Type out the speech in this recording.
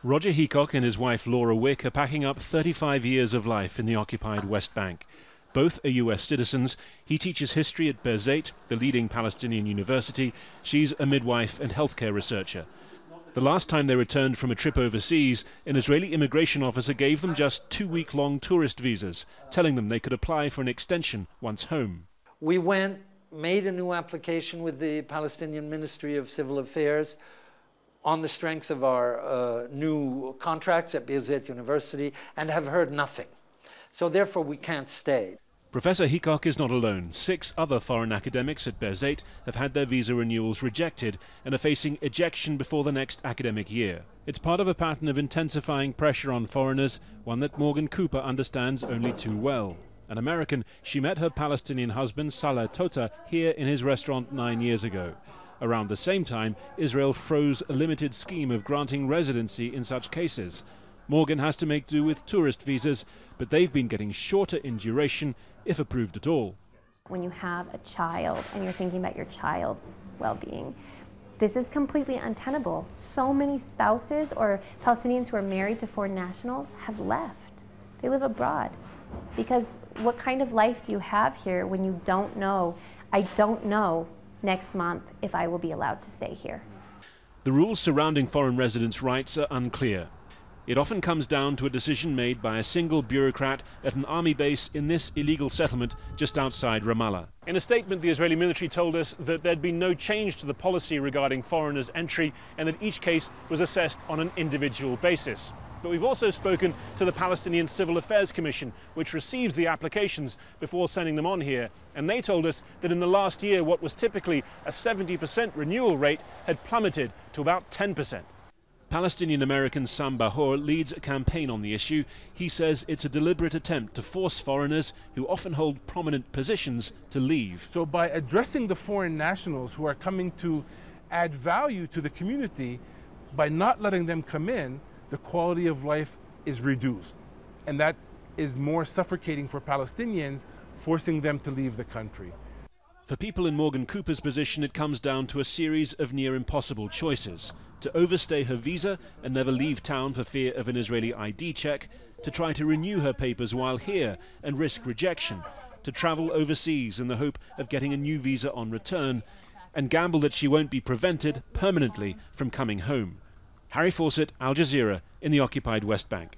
Roger HEACOCK and his wife Laura Wick are packing up 35 years of life in the occupied West Bank. Both are US citizens. He teaches history at ZEIT, the leading Palestinian university. She's a midwife and healthcare researcher. The last time they returned from a trip overseas, an Israeli immigration officer gave them just 2-week-long tourist visas, telling them they could apply for an extension once home. We made a new application with the Palestinian Ministry of Civil Affairs on the strength of our new contracts at BAHOUR University, and have heard nothing. So therefore we can't stay. Professor HEACOCK is not alone. 6 other foreign academics at ZEIT have had their visa renewals rejected and are facing ejection before the next academic year. It's part of a pattern of intensifying pressure on foreigners, one that Morgan Cooper understands only too well. An American, she met her Palestinian husband Salah Tota here in his restaurant 9 years ago. Around the same time, Israel froze a limited scheme of granting residency in such cases. Morgan has to make do with tourist visas, but they've been getting shorter in duration, if approved at all. When you have a child and you're thinking about your child's well-being, this is completely untenable. So many spouses or Palestinians who are married to foreign nationals have left. They live abroad. Because what kind of life do you have here when you don't know, I don't know next month if I will be allowed to stay here? The rules surrounding foreign residents' rights are unclear. It often comes down to a decision made by a single bureaucrat at an army base in this illegal settlement just outside Ramallah. In a statement, the Israeli military told us that there'd been no change to the policy regarding foreigners' entry and that each case was assessed on an individual basis. But we've also spoken to the Palestinian Civil Affairs Commission, which receives the applications before sending them on here. And they told us that in the last year, what was typically a 70% renewal rate had plummeted to about 10%. Palestinian-American Sam BAHOUR leads a campaign on the issue. He says it's a deliberate attempt to force foreigners who often hold prominent positions to leave. So by addressing the foreign nationals who are coming to add value to the community, by not letting them come in, the quality of life is reduced. And that is more suffocating for Palestinians, forcing them to leave the country. For people in Morgan Cooper's position, it comes down to a series of near impossible choices: to overstay her visa and never leave town for fear of an Israeli ID check, to try to renew her papers while here and risk rejection, to travel overseas in the hope of getting a new visa on return, and gamble that she won't be prevented permanently from coming home. Harry Fawcett, Al Jazeera, in the occupied West Bank.